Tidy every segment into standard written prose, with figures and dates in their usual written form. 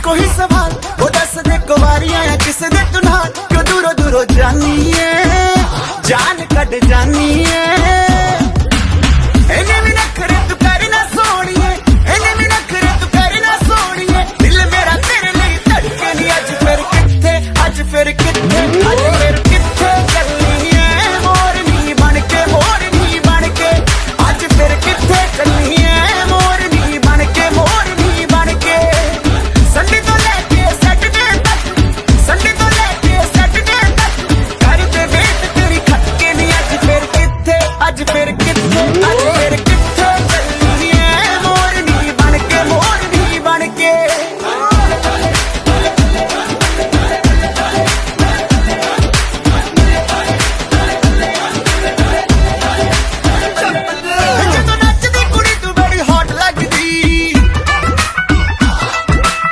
कोई सवाल वो दस दे कुवारियां या किस दे तू नाल क्यों दूरों दूरों जानी है जान कट जानी है इन्हें भी नखरे तू करना सोनिए इन्हें भी नखरे तू करना सोनिए दिल मेरा तेरे लिए धड़के नहीं आज फिर किथे आज फिर किथे आज फिर किथे चलनी है मोरनी बन के आज फिर किथे चलनी है मोरनी बन के संडे तो लेके सैटरडे तक कर दे वेट तेरी खटके नहीं आज फिर किथे चलनी है मोरनी बन के ਜਦੋਂ ਨੱਚਦੀ ਕੁੜੀ ਤੂੰ ਬੜੀ ਹੌਟ ਲੱਗਦੀ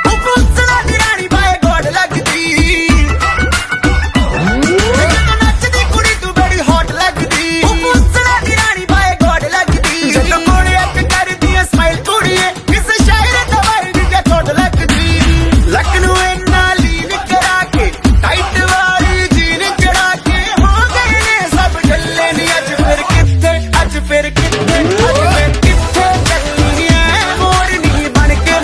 ਉਹ ਪੁੱਛਣਾ ਦੀ ਰਾਣੀ ਬਾਏ ਗੋਡ ਲੱਗਦੀ ਜਦੋਂ ਨੱਚਦੀ ਕੁੜੀ ਤੂੰ ਬੜੀ ਹੌਟ ਲੱਗਦੀ ਉਹ ਪੁੱਛਣਾ ਦੀ ਰਾਣੀ ਬਾਏ ਗੋਡ ਲੱਗਦੀ ਜਦੋਂ ਕੋਲੇ ਇੱਕ ਕਰਦੀ ਐ ਸਮਾਈਲ ਕੁੜੀਏ ਕਿਸੇ ਸ਼ਾਇਰ ਦਾ ਵਰਗੀ ਜੇ ਥੋੜ ਲੱਗਦੀ ਲੱਕ ਨੂੰ ਇੰਨਾ ਲੀਨ ਕਰਾ ਕੇ ਟਾਈਟ ਵਾਲੀ ਜੀਨ ਚੜਾ ਕੇ ਹੋ ਗਏ ਨੇ ਸਭ ਢੱਲੇ ਨੀ ਅੱਜ ਫਿਰ ਕਿੱਥੇ ਚੱਲਣੀ ਐ ਮੋਰਨੀ ਬਣ ਕੇ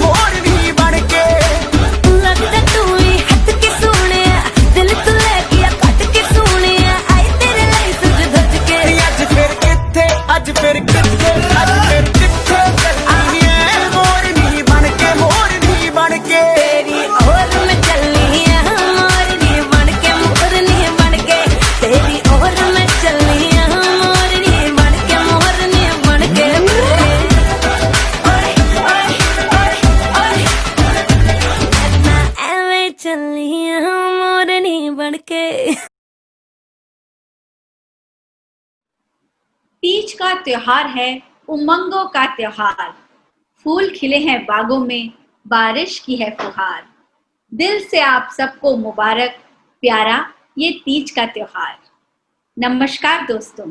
ਲੱਗਦਾ ਤੂੰ ਹੀ ਹੱਥ ਕੇ ਸੋਹਣਿਆ ਦਿਲ ਤੋਂ ਲੈ ਕੇ ਕੱਟ ਕੇ ਸੋਹਣਿਆ ਆਈ ਤੇਰੇ ਲਈ ਸੁਝ ਧੱਜ ਕੇ ਨੀ ਅੱਜ ਫਿਰ ਕਿੱਥੇ ਚੱਲਣੀ ਐ ਮੋਰਨੀ ਬਣ ਕੇ ਤੇਰੀ ਔਰ ਮੈਂ ਚੱਲਨੀ ਆ ਮੋਰਨੀ ਬਣ ਕੇ ਤੇਰੀ ਔਰ ਮੈਂ ਚੱਲਨੀ ਆ ਮੋਰਨੀ ਬਣ ਕੇ ਮੈਂ ਐਵੇਂ ਚੱਲਨੀ ਆ ਮੋਰਨੀ ਬਣ ਕੇ तीज का त्योहार है उमंगों का त्योहार। फूल खिले हैं बागों में, बारिश की है फुहार। दिल से आप सबको मुबारक प्यारा ये तीज का त्योहार। नमस्कार दोस्तों,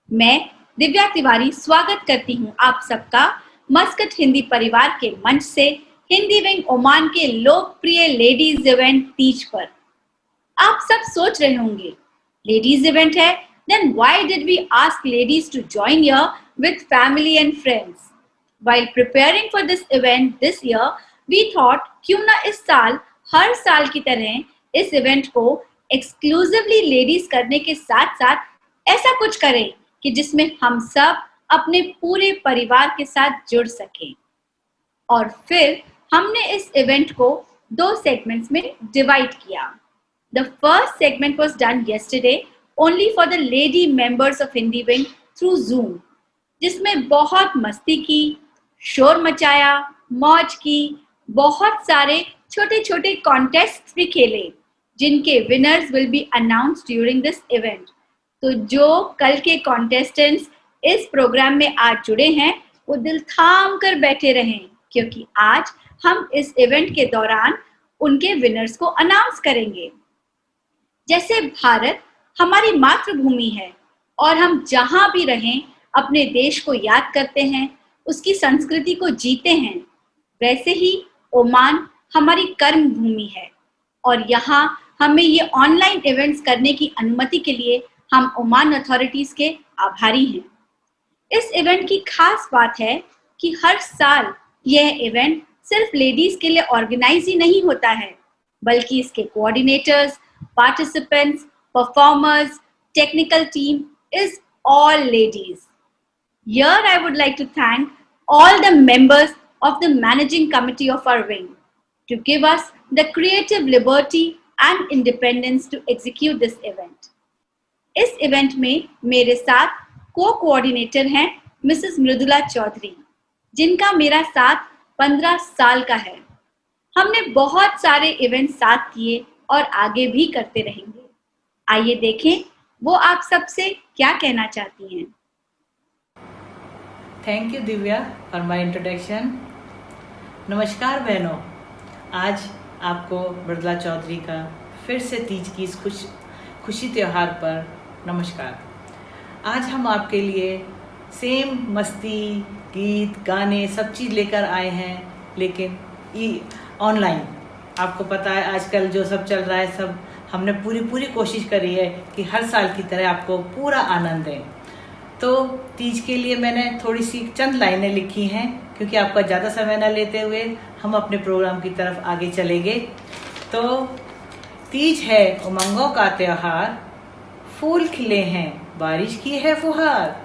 मैं दिव्या तिवारी स्वागत करती हूँ आप सबका मस्कट हिंदी परिवार के मंच से हिंदी विंग ओमान के लोकप्रिय लेडीज इवेंट तीज पर। आप सब सोच रहे होंगे लेडीज इवेंट है, then why did we ask ladies to join here with family and friends? While preparing for this event this year, we thought क्यों ना इस साल हर साल की तरह इस इवेंट को exclusively ladies करने के साथ साथ ऐसा कुछ करें कि जिसमें हम सब अपने पूरे परिवार के साथ जुड़ सकें। और फिर हमने इस इवेंट को 2 सेगमेंट्स में डिवाइड किया। The first segment was done yesterday only for the lady members of Hindi Wing through Zoom, जिसमें बहुत मस्ती की, शोर मचाया, मौज की, बहुत सारे छोटे छोटे कॉन्टेस्ट्स भी खेले जिनके winners will be announced during this event. तो जो कल के कॉन्टेस्टेंट्स इस प्रोग्राम में आज जुड़े हैं वो दिल थाम कर बैठे रहें, क्योंकि आज हम इस इवेंट के दौरान उनके विनर्स को अनाउंस करेंगे। जैसे भारत हमारी मातृभूमि है और हम जहाँ भी रहें अपने देश को याद करते हैं, उसकी संस्कृति को जीते हैं, वैसे ही ओमान हमारी कर्म भूमि है और यहाँ हमें ये ऑनलाइन इवेंट्स करने की अनुमति के लिए हम ओमान अथॉरिटीज के आभारी हैं। इस इवेंट की खास बात है कि हर साल यह इवेंट सिर्फ लेडीज के लिए ऑर्गेनाइज ही नहीं होता है, बल्कि इसके coordinators, participants, performers, technical team is all ladies. Here I would like to thank all the members of the managing committee of our wing to give us the creative liberty and independence to execute this event. इस event में मेरे साथ को-कोऑर्डिनेटर हैं Mrs Mridula Chaudhary, जिनका मेरा साथ 15 साल का है। हमने बहुत सारे इवेंट साथ किए और आगे भी करते रहेंगे। आइए देखें वो आप सबसे क्या कहना चाहती हैं। Thank you Divya for my introduction. नमस्कार बहनों, आज आपको मृदुला चौधरी का फिर से तीज की इस खुशी त्यौहार पर नमस्कार। आज हम आपके लिए सेम मस्ती, गीत, गाने सब चीज़ लेकर आए हैं, लेकिन ऑनलाइन। आपको पता है आजकल जो सब चल रहा है, सब हमने पूरी कोशिश करी है कि हर साल की तरह आपको पूरा आनंद दें। तो तीज के लिए मैंने थोड़ी सी चंद लाइनें लिखी हैं, क्योंकि आपका ज़्यादा समय न लेते हुए हम अपने प्रोग्राम की तरफ आगे चलेंगे। तो तीज है उमंगों का त्योहार, फूल खिले हैं बारिश की है फुहार,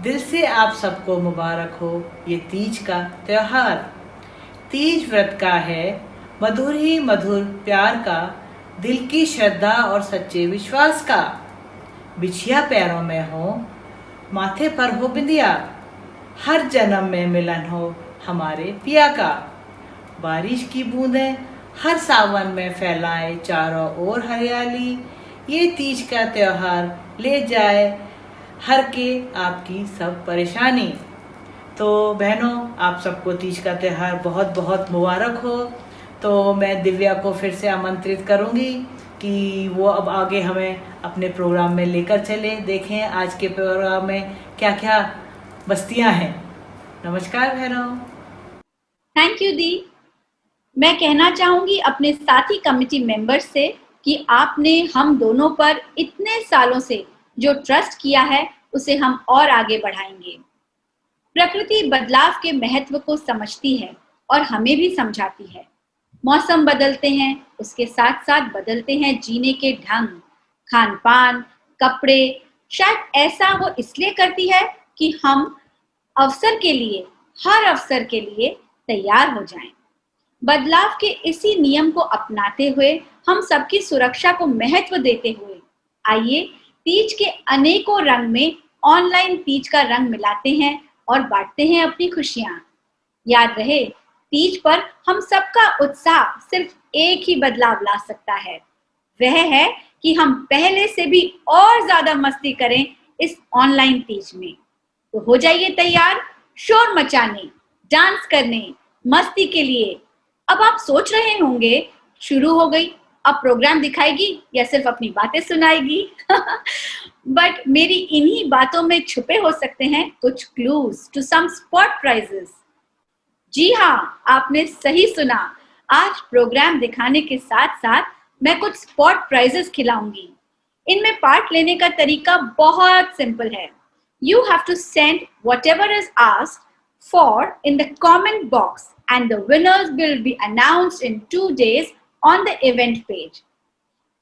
दिल से आप सबको मुबारक हो ये तीज का त्योहार। तीज व्रत का है मधुर ही मधुर प्यार का, दिल की श्रद्धा और सच्चे विश्वास का। बिछिया पैरों में हो माथे पर हो बिंदिया, हर जन्म में मिलन हो हमारे पिया का। बारिश की बूंदें हर सावन में फैलाए चारों ओर हरियाली, ये तीज का त्योहार ले जाए हर के आपकी सब परेशानी। तो बहनों, आप सबको तीज का त्योहार बहुत बहुत मुबारक हो। तो मैं दिव्या को फिर से आमंत्रित करूंगी कि वो अब आगे हमें अपने प्रोग्राम में लेकर चले। देखें आज के प्रोग्राम में क्या क्या बस्तियां हैं। नमस्कार बहनों। थैंक यू दी। मैं कहना चाहूंगी अपने साथी कमेटी मेंबर्स से कि आपने हम दोनों पर इतने सालों से जो ट्रस्ट किया है उसे हम और आगे बढ़ाएंगे। प्रकृति बदलाव के महत्व को समझती है और हमें भी समझाती है। मौसम बदलते हैं, उसके साथ साथ बदलते हैं जीने के ढंग, खान पान, कपड़े। शायद ऐसा वो इसलिए करती है कि हम अवसर के लिए, हर अवसर के लिए तैयार हो जाएं। बदलाव के इसी नियम को अपनाते हुए, हम सबकी सुरक्षा को महत्व देते हुए, आइए तीज के अनेकों रंग में ऑनलाइन तीज का रंग मिलाते हैं और बांटते हैं अपनी खुशियां। याद रहे, तीज पर हम सबका उत्साह सिर्फ एक ही बदलाव ला सकता है, वह है कि हम पहले से भी और ज्यादा मस्ती करें इस ऑनलाइन तीज में। तो हो जाइए तैयार शोर मचाने, डांस करने, मस्ती के लिए। अब आप सोच रहे होंगे शुरू हो गई, अब प्रोग्राम दिखाएगी या सिर्फ अपनी बातें सुनाएगी। बट मेरी इन्हीं बातों में छुपे हो सकते हैं कुछ clues to some spot prizes. जी हाँ, आपने सही सुना। आज प्रोग्राम दिखाने के साथ साथ मैं कुछ स्पॉट प्राइजेस खिलाऊंगी। इनमें पार्ट लेने का तरीका बहुत सिंपल है। You have to send whatever is asked for in the comment box and the winners will be announced in 2 days on the event page.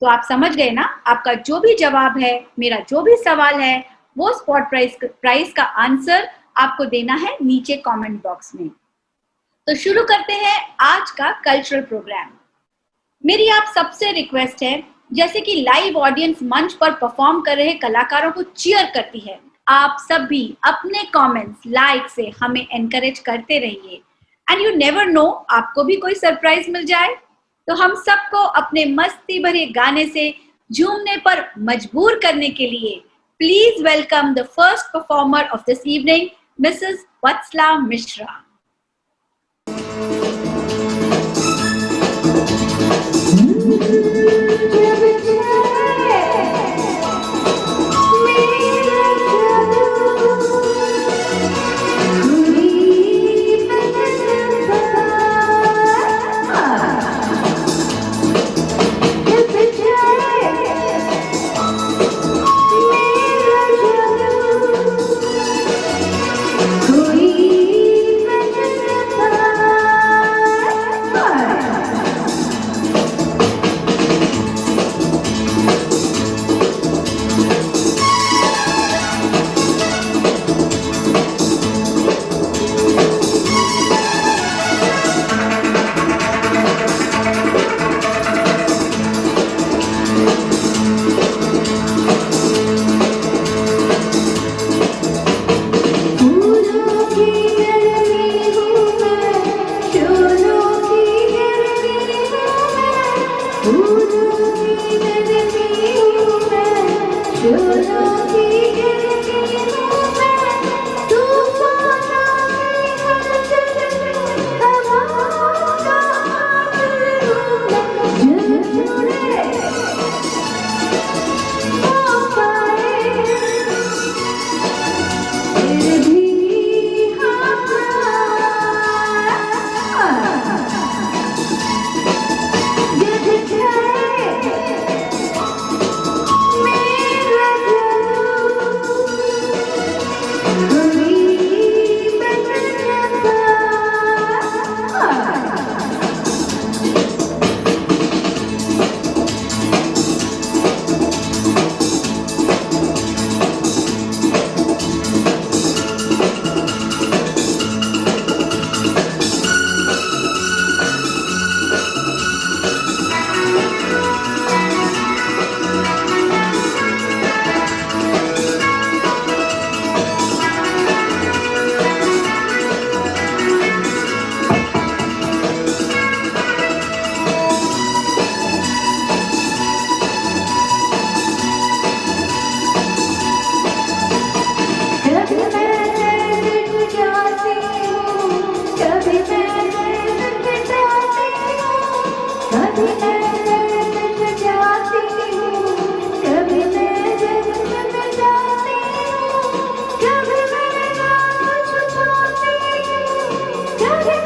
तो आप समझ गए ना, आपका जो भी जवाब है, मेरा जो भी सवाल है, वो स्पॉट प्राइज का आंसर आपको देना है नीचे कमेंट बॉक्स में। तो शुरू करते हैं आज का कल्चरल प्रोग्राम। मेरी आप सबसे रिक्वेस्ट है, जैसे कि लाइव ऑडियंस मंच पर परफॉर्म कर रहे कलाकारों को चीयर करती है, आप सब भी अपने कमेंट्स, लाइक से हमें एनकरेज करते रहिए। एंड यू नेवर नो, आपको भी कोई सरप्राइज मिल जाए। तो हम सबको अपने मस्ती भरे गाने से झूमने पर मजबूर करने के लिए please welcome the first performer of this evening, mrs Vatsala Mishra. कोई कभी मैं जग जाती हूँ, कभी मैं जग जाती हूँ, कभी मैं नाच छुपाती हूँ, कभी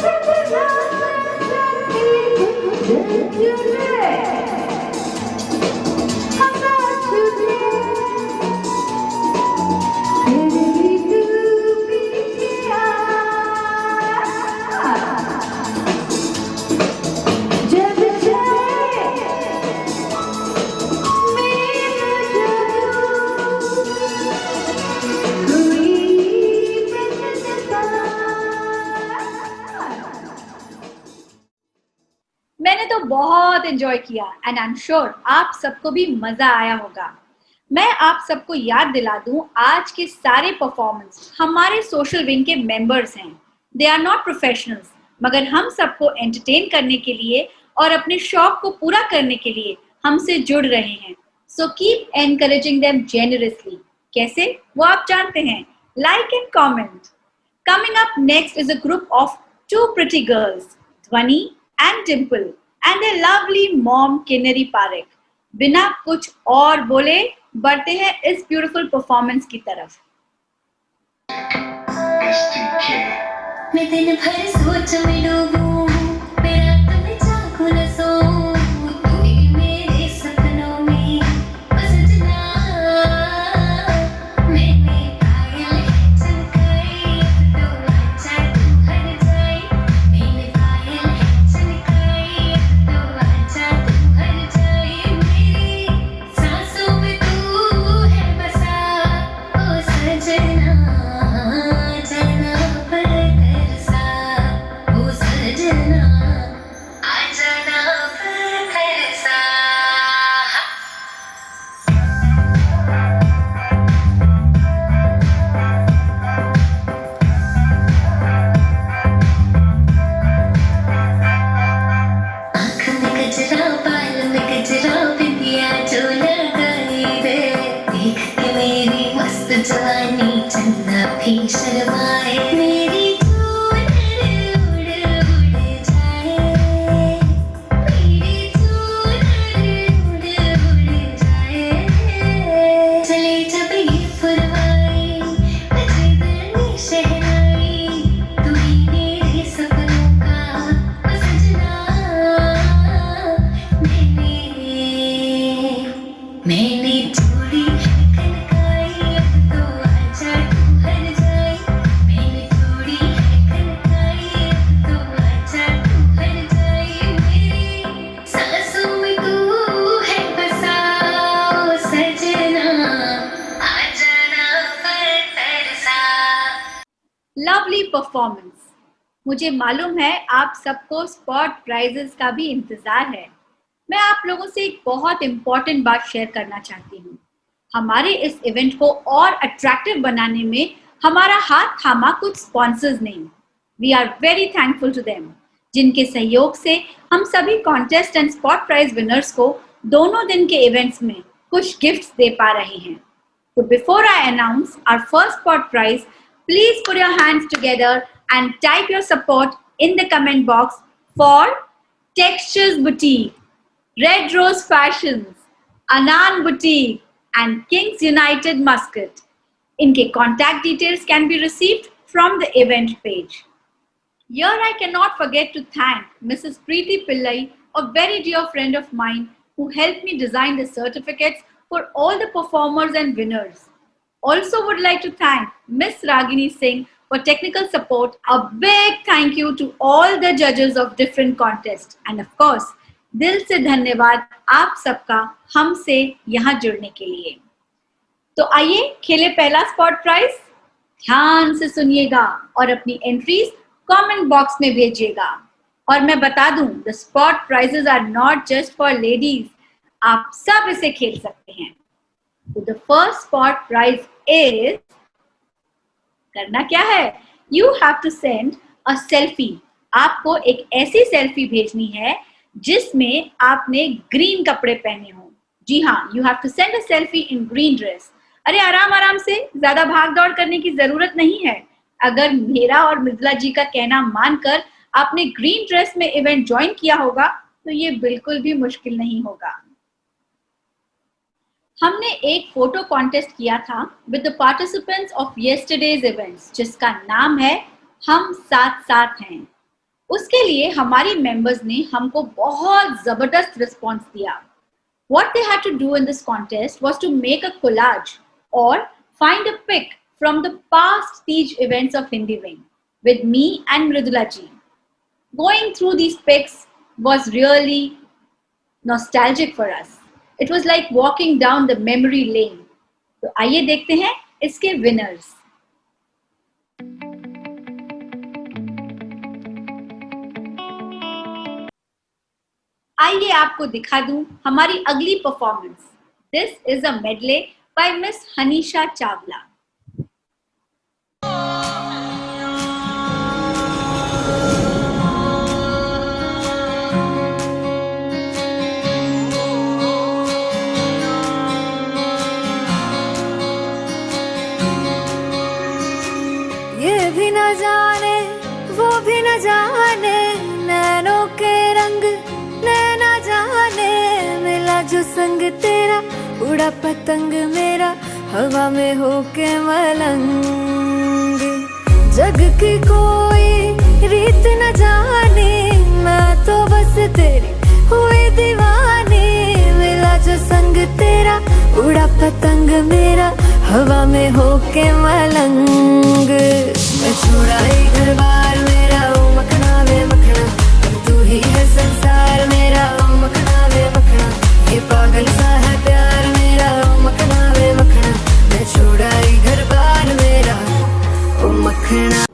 मैंने तो बहुत एंजॉय किया एंड आई एम श्योर आप सबको भी मजा आया होगा। मैं आप सबको याद दिला दूं, आज के सारे परफॉर्मेंस हमारे सोशल विंग के मेंबर्स हैं। दे आर नॉट प्रोफेशनल्स, मगर हम सबको एंटरटेन करने के लिए और अपने शौक को पूरा करने के लिए हमसे जुड़ रहे हैं। So keep encouraging them generously. कैसे, वो आप जानते हैं, like and comment. Coming up next is a group of two pretty girls, Dhwani and Dimple, and their lovely mom Kinnari Parekh. बिना कुछ और बोले बढ़ते हैं इस ब्यूटीफुल परफॉर्मेंस की तरफ। मैं दिन भर सोच में डूबूं, मैं रात में जागूं न सोऊं, तू ही मेरे सपनों में ओ सजना। मैंने पायल चमकाई, तो आजा तू हर जाए। मैंने पायल चमकाई, तो आजा तू हर जाए। मेरी सांसों में तू है बसा, ओ सजना। जाना पर तरसा, ओ सजना। आ जाना पर तरसा। आँख में गजरा, बाल में गजरा, बिंदिया जो लगाई रे, देख के मेरी मस्त जवानी चंदा भी शर्माए। मेरी चूनर उड़ उड़ जाए, मेरी चूनर उड़ उड़ जाए। चले जब ये फुरवाई, बजे दिल में शहनाई, तू ही मेरे सपनों का ओ सजना। मैंने चूड़ी खनकाई, अब तो आजा तू हर जाए। मैंने चूड़ी खनकाई, अब तो आजा तू हर जाए। मेरी सांसों में तू है बसा, ओ सजना। आ जाना पर तरसा। Lovely performance. मुझे मालूम है आप सबको स्पॉट प्राइजेस का भी इंतजार है। मैं आप लोगों से एक बहुत इंपॉर्टेंट बात शेयर करना चाहती हूँ। हमारे इस इवेंट को और अट्रैक्टिव बनाने में हमारा हाथ थामा कुछ स्पॉन्सर्स ने। We are very thankful to them, जिनके सहयोग से हम सभी contest and spot prize winners को दोनों दिन के इवेंट्स में कुछ गिफ्ट्स दे पा रहे हैं। So before I announce our first spot prize, please put your hands together and type your support in the comment box for Textures Boutique, Red Rose Fashions, Anand Boutique and Kings United Muscat. इनके contact details can be received from the event page. Here I cannot forget to thank Mrs. Preeti Pillai, a very dear friend of mine who helped me design the certificates for all the performers and winners. Also would like to thank Miss Ragini Singh for technical support. A big thank you to all the judges of different contests. And of course, दिल से धन्यवाद आप सबका हमसे यहाँ जुड़ने के लिए। तो आइए खेले पहला स्पॉट प्राइज। ध्यान से सुनिएगा और अपनी एंट्रीज कमेंट बॉक्स में भेजिएगा। और मैं बता दूं, the spot prizes are not just for ladies, आप सब इसे खेल सकते हैं। तो the first spot prize is, करना क्या है, you have to send a selfie. आपको एक ऐसी सेल्फी भेजनी है जिसमें आपने ग्रीन कपड़े पहने हो। जी हाँ, you have to send a selfie in green dress. अरे आराम आराम से, ज्यादा भाग दौड़ करने की जरूरत नहीं है। अगर मेरा और मृदुला जी का कहना मानकर आपने ग्रीन ड्रेस में इवेंट ज्वाइन किया होगा तो ये बिल्कुल भी मुश्किल नहीं होगा। हमने एक फोटो कॉन्टेस्ट किया था with the participants of yesterday's events, जिसका नाम है हम साथ साथ हैं। उसके लिए हमारी मेंबर्स ने हमको बहुत जबरदस्त रिस्पॉन्स दिया। What they had to do in this contest was to make a collage or find a pic from the past Teej events of Hindi Wing with me and Mridula ji. Going through these pics was really nostalgic for us. It was like walking down the memory lane. तो आइए देखते हैं इसके winners. आइए आपको दिखा दूं हमारी अगली performance. This is a medley by miss Hanisha Chawla. ये भी न जाने वो भी न जाने, नैनों के रंग नैना जाने, मिला जो संग तेरा उड़ा पतंग मेरा हवा में होके मलंग। जग की कोई रीत न जाने, मैं तो बस तेरी हुई दीवानी, मिला जो संग तेरा उड़ा पतंग मेरा हवा में होके मलंग। मैं छुड़ाई घर बार मेरा ओ मखना वे मखना, तू ही है संसार मेरा ओ मखना वे मखना, ये पागल सा है प्यार मेरा ओ मखना वे मखना, मैं छुड़ाई घर बार मेरा ओ मखना।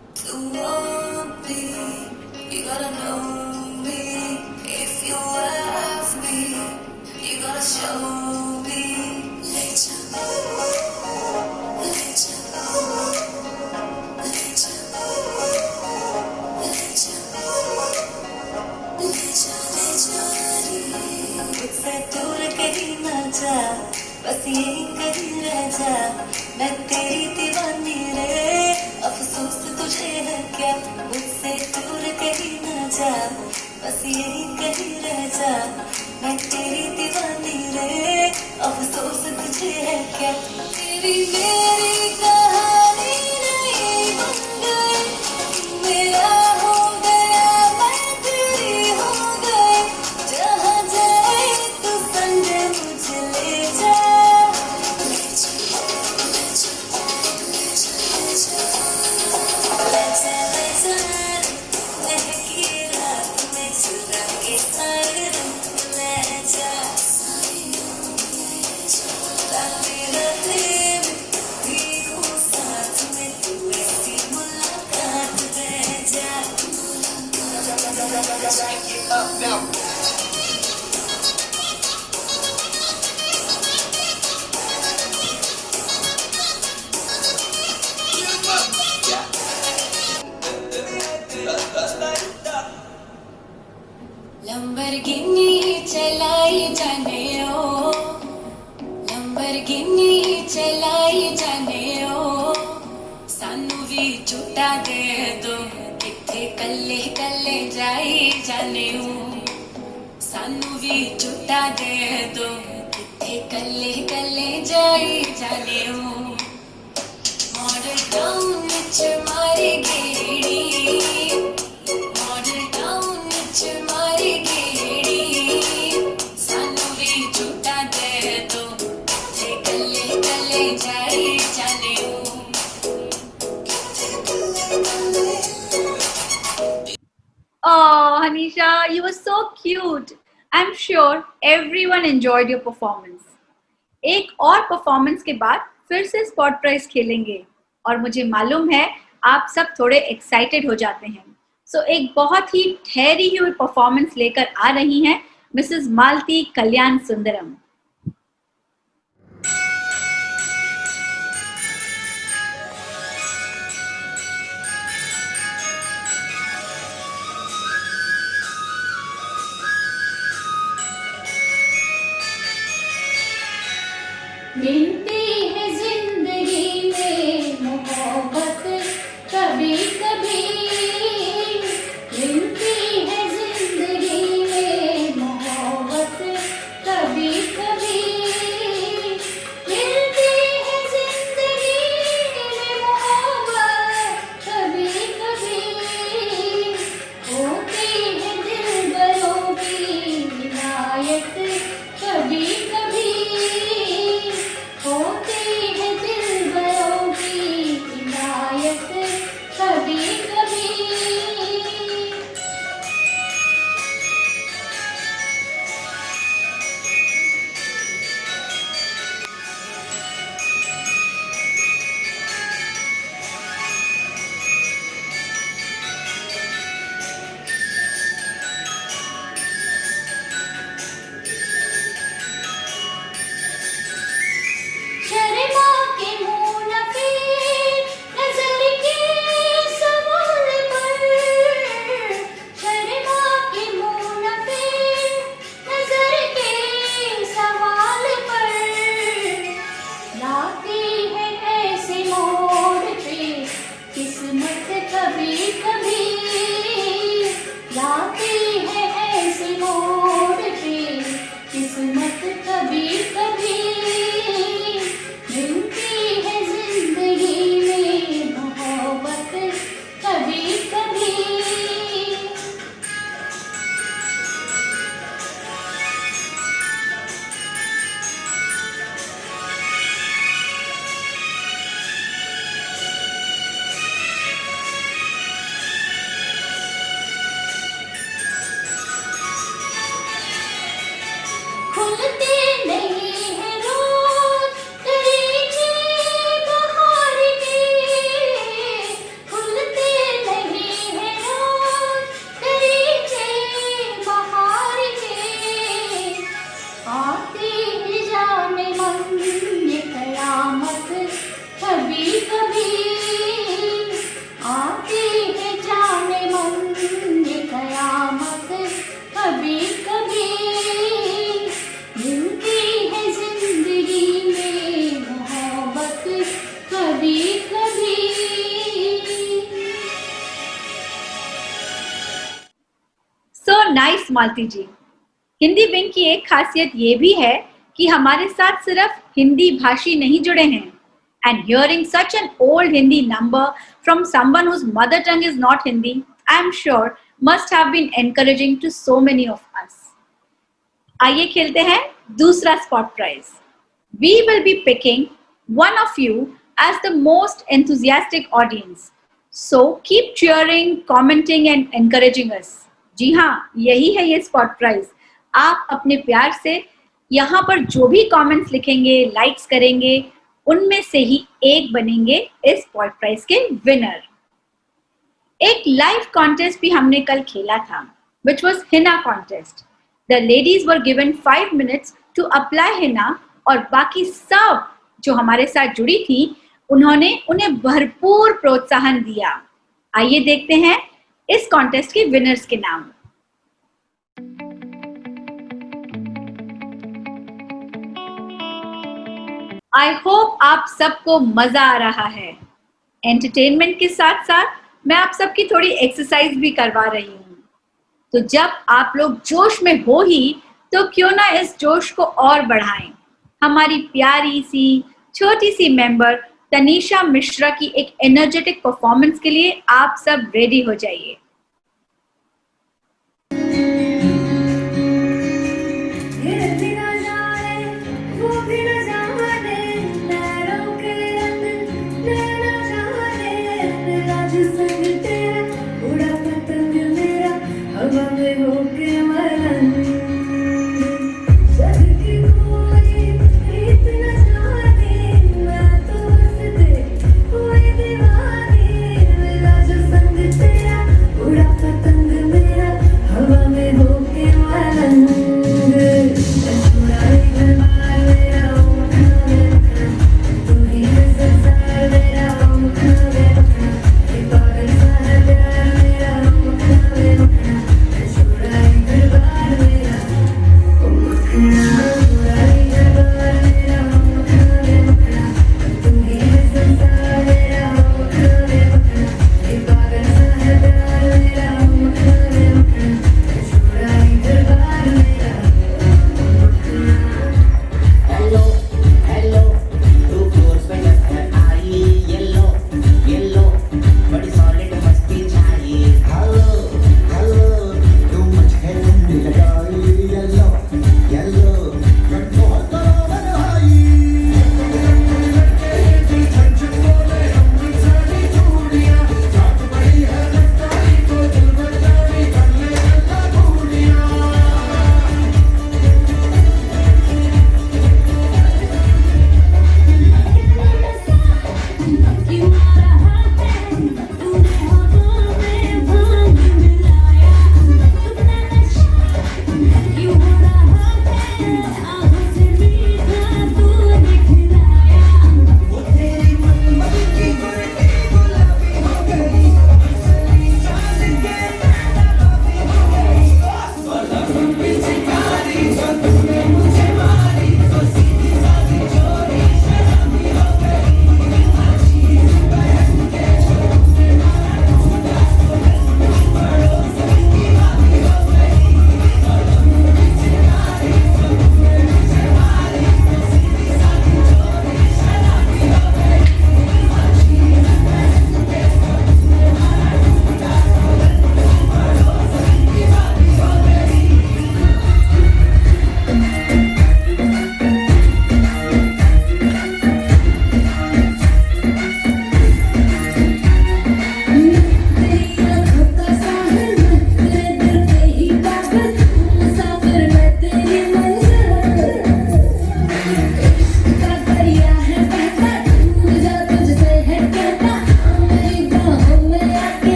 बस यही कहीं रह जा, मैं तेरी दीवानी रे, अफसोस तुझे है क्या, मुझसे दूर कहीं ना जा, बस यही कहीं रह जा, मैं तेरी दीवानी रे, अफसोस तुझे है क्या। तेरी मेरी कहानी नहीं बन गई, मेरा हो गया मैं तेरी हो गई, जहाँ जाए तू संग मुझे ले जा। लंबरगिनी चलाई जाने ओ, लंबरगिनी चलाई जाने ओ, सानू भी झूठा दे दो, किथे कल्ले कल्ले जाई जाने ओ, सानू भी झूठा दे दो, किथे कल्ले कल्ले जाई जाने ओ। मॉडल टाउन विच मारी गेड़ी, मॉडल टाउन विच मारी गेड़ी, सानू भी झूठा दे दो, किथे कल्ले कल्ले जाई जाने ओ। Oh, Hanisha, you were so cute. I'm sure everyone enjoyed your performance. एक और परफॉर्मेंस के बाद फिर से स्पॉट प्राइज खेलेंगे और मुझे मालूम है आप सब थोड़े एक्साइटेड हो जाते हैं। सो एक बहुत ही ठहरी हुई परफॉर्मेंस लेकर आ रही हैं मिसेस मालती कल्याण सुंदरम। मिलती है जिंदगी में मोहब्बत कभी कभी, मिलती है जिंदगी में मालती जी। हिंदी विंग की एक खासियत ये भी है कि हमारे साथ सिर्फ हिंदी भाषी नहीं जुड़े हैं। And hearing such an old Hindi number from someone whose mother tongue is not Hindi, I am sure must have been encouraging to so many of us. आइए खेलते हैं दूसरा spot prize. We will be picking one of you as the most enthusiastic audience. So keep cheering, commenting and encouraging us. जी हाँ, यही है ये spot prize. आप अपने प्यार से यहाँ पर जो भी कमेंट्स लिखेंगे, लाइक्स करेंगे, उनमें से ही एक बनेंगे इस स्पॉट प्राइज के विनर। एक लाइव कॉन्टेस्ट भी हमने कल खेला था, which was Hina contest. The ladies were given 5 minutes to apply Hina और बाकी सब जो हमारे साथ जुड़ी थी उन्होंने उन्हें भरपूर प्रोत्साहन दिया। आइए देखते हैं इस कॉन्टेस्ट के विनर्स के नाम। आई होप आप सबको मजा आ रहा है। एंटरटेनमेंट के साथ साथ मैं आप सबकी थोड़ी एक्सरसाइज भी करवा रही हूँ। तो जब आप लोग जोश में हो ही तो क्यों ना इस जोश को और बढ़ाएं। हमारी प्यारी सी छोटी सी मेंबर तनीषा मिश्रा की एक एनर्जेटिक परफॉर्मेंस के लिए आप सब रेडी हो जाइए।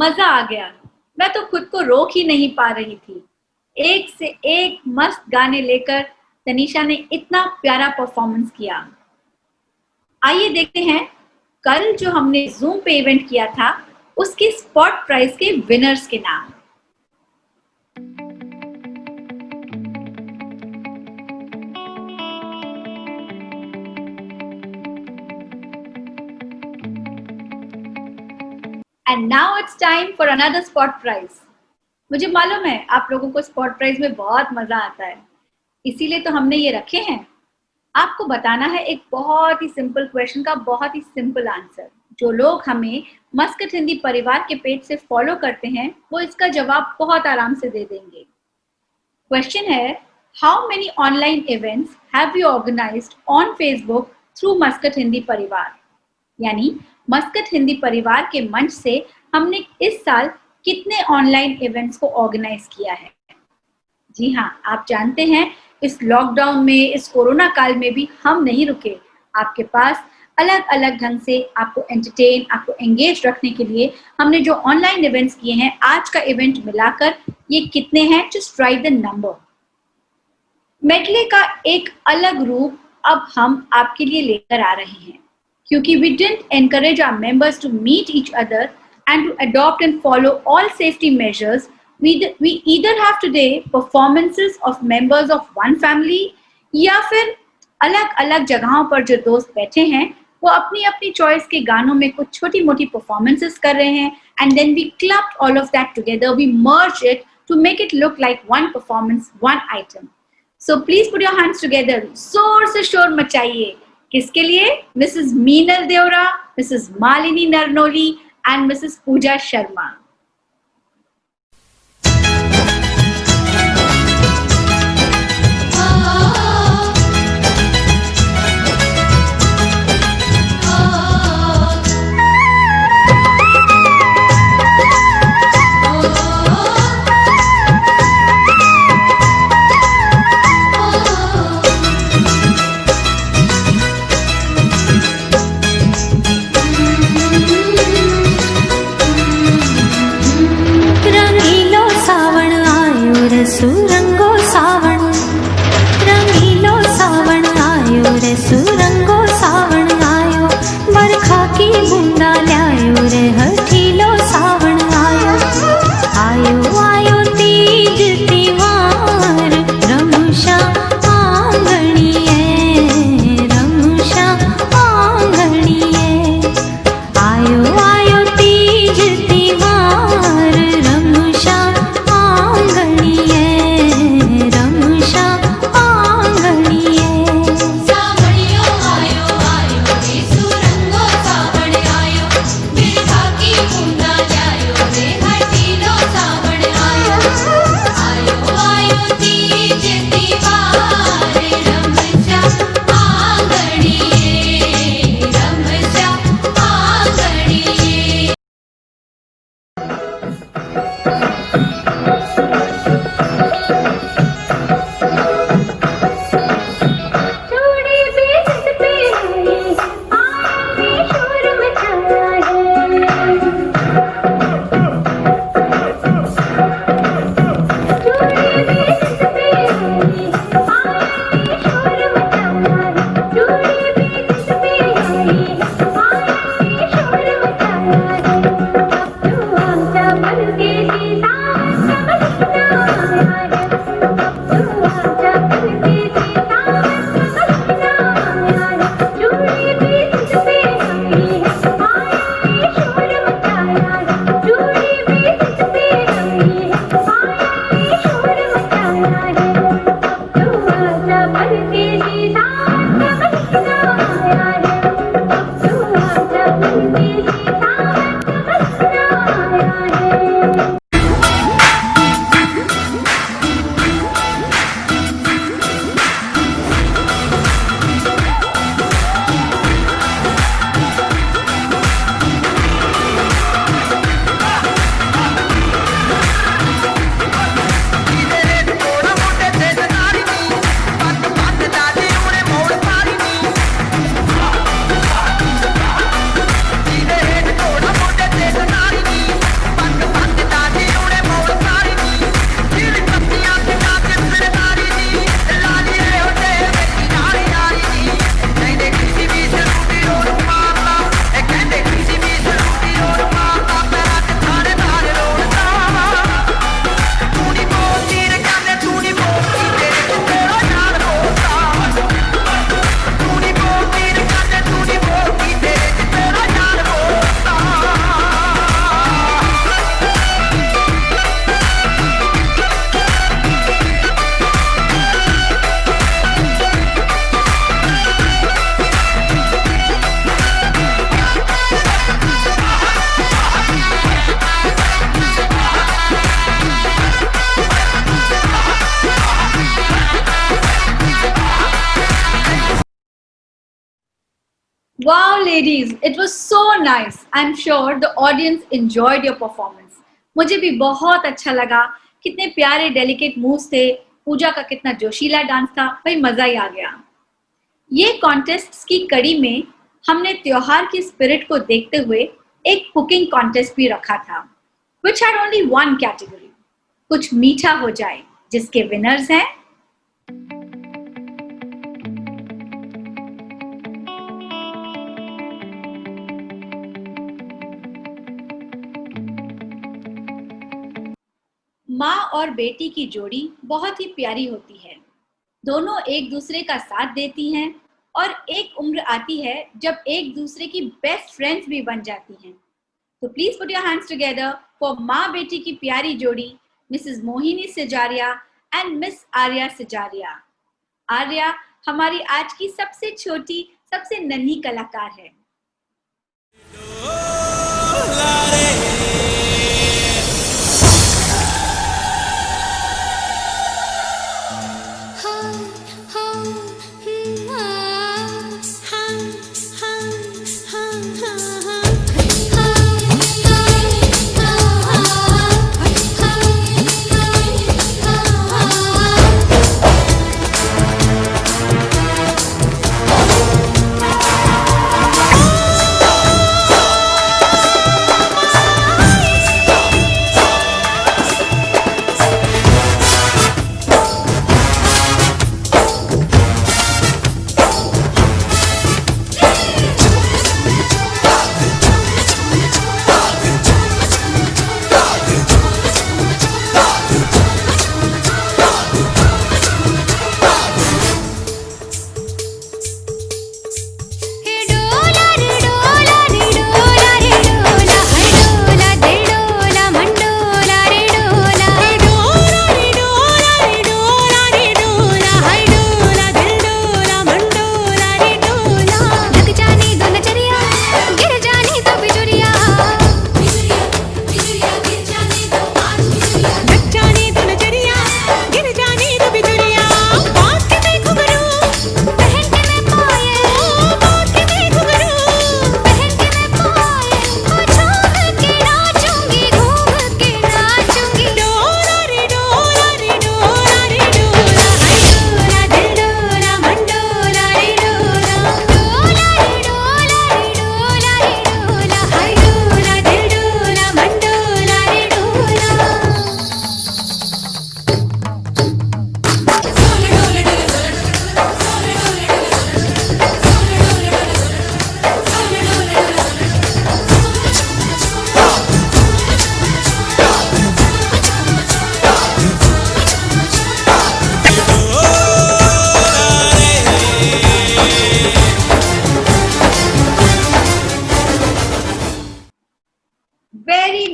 मजा आ गया, मैं तो खुद को रोक ही नहीं पा रही थी। एक से एक मस्त गाने लेकर तनीषा ने इतना प्यारा परफॉर्मेंस किया। आइए देखते हैं कल जो हमने जूम पे इवेंट किया था उसके स्पॉट प्राइज के विनर्स के नाम। And now it's time for another spot prize. मुझे मालूम है आप लोगों को स्पॉट प्राइज में बहुत मजा आता है, इसीलिए तो हमने ये रखे हैं। आपको बताना है एक बहुत ही सिंपल क्वेश्चन का बहुत ही सिंपल आंसर। जो लोग हमें मस्कट हिंदी परिवार के पेज से फॉलो करते हैं वो इसका जवाब बहुत आराम से दे देंगे। क्वेश्चन है, how many online events have you organised on Facebook through Muscat Hindi Parivar? यानी मस्कट हिंदी परिवार के मंच से हमने इस साल कितने ऑनलाइन इवेंट्स को ऑर्गेनाइज किया है? जी हाँ, आप जानते हैं इस लॉकडाउन में, इस कोरोना काल में भी हम नहीं रुके। आपके पास अलग अलग ढंग से आपको एंटरटेन, आपको एंगेज रखने के लिए हमने जो ऑनलाइन इवेंट्स किए हैं, आज का इवेंट मिलाकर ये कितने हैं? Just right the number. Medley का एक अलग रूप अब हम आपके लिए लेकर आ रहे हैं, क्योंकि we didn't encourage our members to meet each other and to adopt and follow all safety measures. We either have today performances of members of one family या फिर अलग अलग जगहों पर जो दोस्त बैठे हैं वो अपनी अपनी चॉइस के गानों में कुछ छोटी मोटी परफॉर्मेंसेस कर रहे हैं, and then we clubbed all of that together. We merged it to make it look like one performance, one item. So please put your hands together. जोर से शोर मचाइए। किसके लिए? Mrs Meenal Devra, mrs Malini Narnoli and mrs Pooja Sharma. सुरंगो सावण रंगीलो सावण आयो रे, सुरंगो सावण आयो, बरखा की बूंदा लायो रे, हठीलो सावण आयो। आयो आयो तीज त्योहार, रमुषा आंगणीए, रमुषा आंगणीए। आयो आयो तीज त्योहार, रमुषा आंगणीए, रमुषा आंगणीए। सावणियो आयो आयो रे, सुरंगो सावण आयो, बिरखा की बूंदा लायो रे, हठीलो सावण आयो। आयो आयो तीज त्योहार, रमुषा आंगणीए, रमुषा आंगणीए। चूड़ी बेच पे आए शोर मचाया है, चूड़ी बेच पे आए शोर मचाया है, चूड़ी बेच पे आए शोर मचाया है। अब तू आजा बन के जीता समझना आया है, अब तू आजा बन के जीता समझना आया है। चूड़ी बेच पे आई है, शोर मचाया है, चूड़ी बेच पे आई है, शोर मचाया है। अब तू आजा बन के जीता समझना आया है, अब तू आजा बन के जीता समझना आया है। Wow, ladies, it was so nice. I'm sure the audience enjoyed your performance. मुझे भी बहुत अच्छा लगा. कितने प्यारे डेलिकेट मूव्स थे. पूजा का कितना जोशीला डांस था. भाई मजा ही आ गया. ये कॉन्टेस्ट्स की कड़ी में हमने त्योहार की स्पिरिट को देखते हुए एक कुकिंग कॉन्टेस्ट भी रखा था, which had only one category. कुछ मीठा हो जाए, जिसके विनर्स हैं माँ और बेटी की जोड़ी बहुत ही प्यारी होती है. दोनों एक दूसरे का साथ देती हैं और एक उम्र आती है जब एक दूसरे की बेस्ट फ्रेंड्स भी बन जाती हैं. तो please put your hands together for माँ बेटी की प्यारी जोड़ी, mrs Mohini Sijariya and miss Arya Sijariya. Arya हमारी आज की सबसे छोटी, सबसे नन्ही कलाकार है.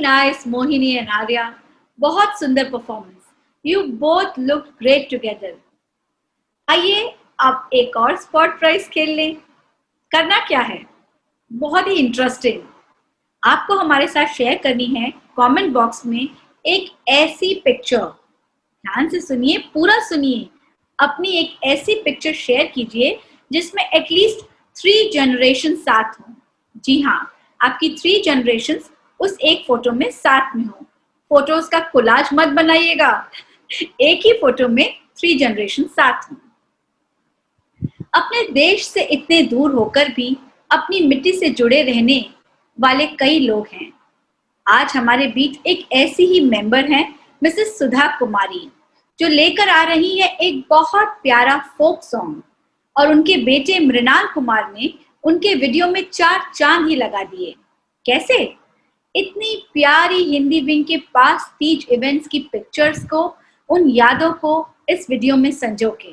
Nice, Mohini and Arya. बहुत सुंदर performance. You both looked great together. आइए अब एक और स्पॉट प्राइज खेल लें. करना क्या है? बहुत ही इंटरेस्टिंग. आपको हमारे साथ शेयर करनी है कमेंट बॉक्स में एक ऐसी पिक्चर. ध्यान से सुनिए, पूरा सुनिए. अपनी एक ऐसी पिक्चर शेयर कीजिए जिसमें एटलीस्ट 3 जनरेशन साथ हों. जी हाँ, आपकी 3 जनरेशंस उस एक फोटो में साथ में हो. फोटोज का कोलाज मत बनाइएगा. एक ही फोटो में 3 जनरेशन साथ हों. अपने देश से इतने दूर होकर भी अपनी मिट्टी से जुड़े रहने वाले कई लोग हैं. आज हमारे बीच एक ऐसी ही मेंबर हैं, मिसेस सुधा कुमारी, जो लेकर आ रही है एक बहुत प्यारा फोक सॉन्ग. और उनके बेटे मृणाल कुमार ने उनके वीडियो में 4 चांद ही लगा दिए. कैसे? इतनी प्यारी हिंदी विंग के पास तीज इवेंट्स की पिक्चर्स को, उन यादों को इस वीडियो में संजो के.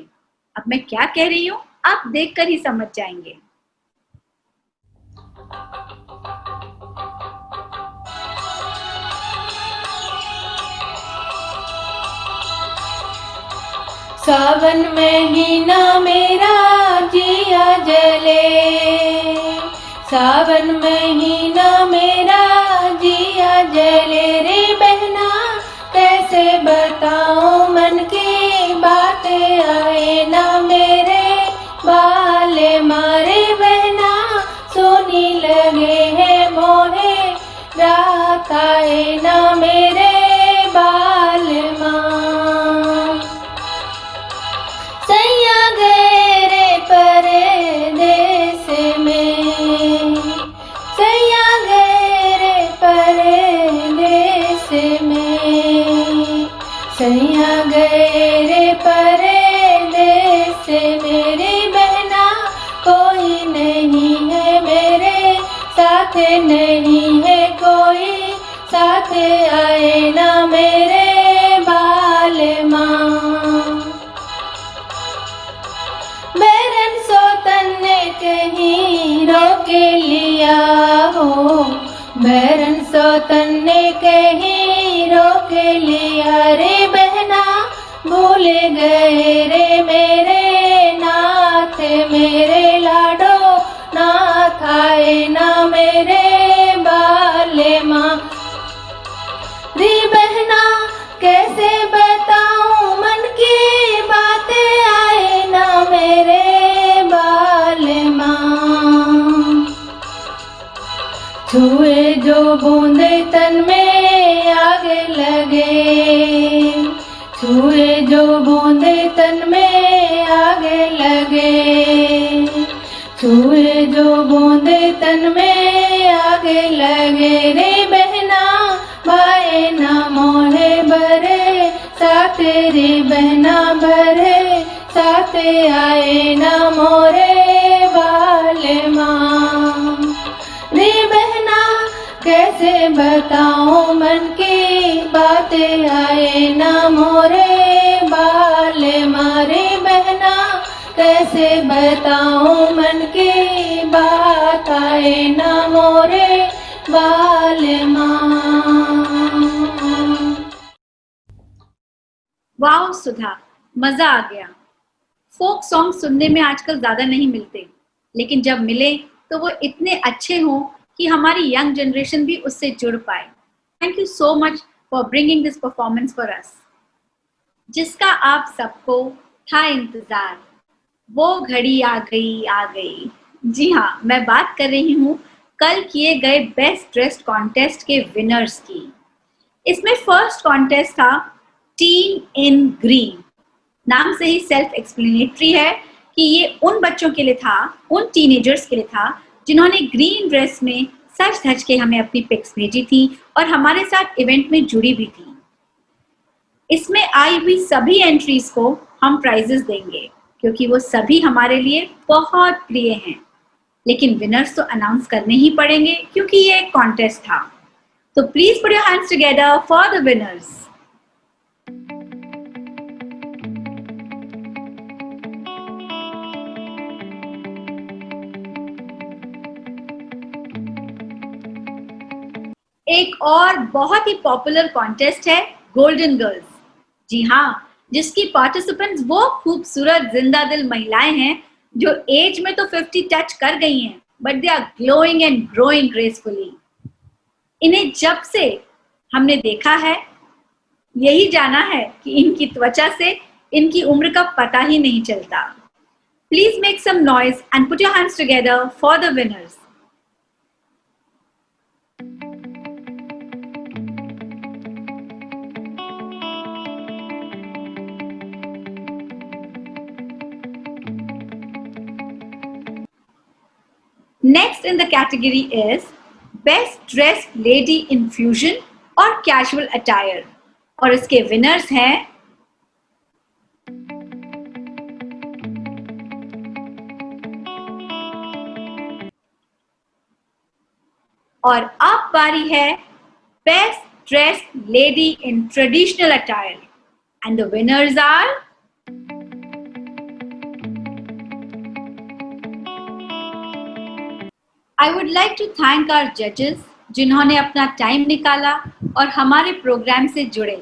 अब मैं क्या कह रही हूँ आप देखकर ही समझ जाएंगे. सावन महीना मेरा जिया जले, सावन महीना मेरा जिया जले रे बहना, कैसे बताऊं मन की बातें आए ना मेरे बाले मारे बहना, सैया गए रे परदेस से मेरी बहना, कोई नहीं है मेरे साथ, नहीं है कोई साथ, आए ना मेरे बाल माँ। बैरन सोतन ने कहीं रोक लिया हो, बैरन सोतन ने कहीं रोक लिया रे बहना, भूल गए रे मेरे नाथ, मेरे लाडो नाथ, आए ना मेरे बाले माँ। रे बहना कैसे बताऊं मन की बातें, आए ना मेरे बाले माँ। छुए जो बूंदे तन में आग लगे, छुए जो बूंदे तन में आग लगे, छुए जो बूंदे तन में आग लगे रे बहना, भाई ना मोहे बरे साथ रे बहना, बरे साथ, आए ना मोरे बाले माँ। रे बहना कैसे बताऊं मन की बातें, आए ना मोरे बाले मारे बहना, कैसे बताऊं मन की बात, आए ना मोरे बाले माँ। वाह सुधा, मजा आ गया। फोक सॉन्ग सुनने में आजकल ज्यादा नहीं मिलते, लेकिन जब मिले तो वो इतने अच्छे हों कि हमारी यंग जनरेशन भी उससे जुड़ पाए। Thank you so much for bringing this performance for us, जिसका आप सबको था इंतजार। वो घड़ी आ गई आ गई। जी हाँ, मैं बात कर रही हूँ कल किए गए बेस्ट ड्रेस्ड कॉन्टेस्ट के विनर्स की। इसमें फर्स्ट कॉन्टेस्ट था टीन इन ग्रीन। नाम से ही सेल्फ एक्सप्लेनेटरी है कि ये उन बच्चों के लिए था, उन टीनेजर्स के लिए था जिन्होंने ग्रीन ड्रेस में सज धज के हमें अपनी पिक्स भेजी थी और हमारे साथ इवेंट में जुड़ी भी थी। इसमें आई हुई सभी एंट्रीज को हम प्राइजेस देंगे क्योंकि वो सभी हमारे लिए बहुत प्रिय हैं। लेकिन विनर्स तो अनाउंस करने ही पड़ेंगे क्योंकि ये एक कॉन्टेस्ट था। तो please put your hands together for the winners. एक और बहुत ही पॉपुलर कॉन्टेस्ट है गोल्डन गर्ल्स। जी हाँ, जिसकी पार्टिसिपेंट्स वो खूबसूरत जिंदा दिल महिलाएं हैं जो एज में तो 50 टच कर गई हैं, but they are glowing and growing gracefully. इन्हें जब से हमने देखा है, यही जाना है कि इनकी त्वचा से इनकी उम्र का पता ही नहीं चलता। Please make some noise and put your hands together for the winners. Next in the category is Best Dressed Lady in Fusion और Casual Attire और इसके विनर्स हैं और अब बारी है Best Dressed Lady in Traditional Attire and the winners are I would like to thank our judges जिन्होंने अपना टाइम निकाला और हमारे प्रोग्राम से जुड़े।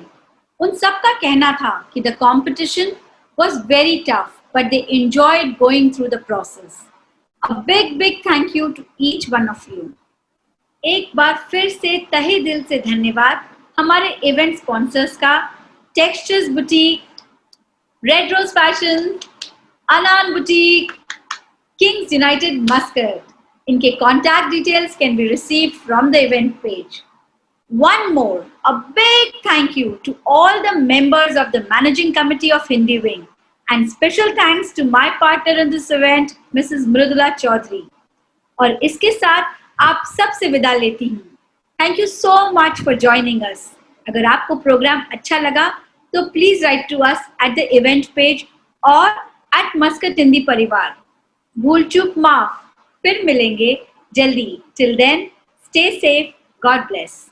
उन सब का कहना था कि the competition was very tough, but they enjoyed going through the process. A big thank you to each one of you. एक बार फिर से तहे दिल से धन्यवाद हमारे इवेंट स्पॉन्सर्स का, Textures Boutique, Red Rose Fashion, Anan Boutique, Kings United Muscat. इनके contact details can be received from the event page. One more, a big thank you to all the members of the managing committee of Hindi Wing and special thanks to my partner in this event, Mrs. Mridula Chaudhary. और इसके साथ आप सबसे विदा लेती हूँ। Thank you so much for joining us. अगर आपको प्रोग्राम अच्छा लगा तो please write to us at the event page और एट मस्कट हिंदी परिवार। भूल चूक माफ, फिर मिलेंगे जल्दी। Till then stay safe, God bless.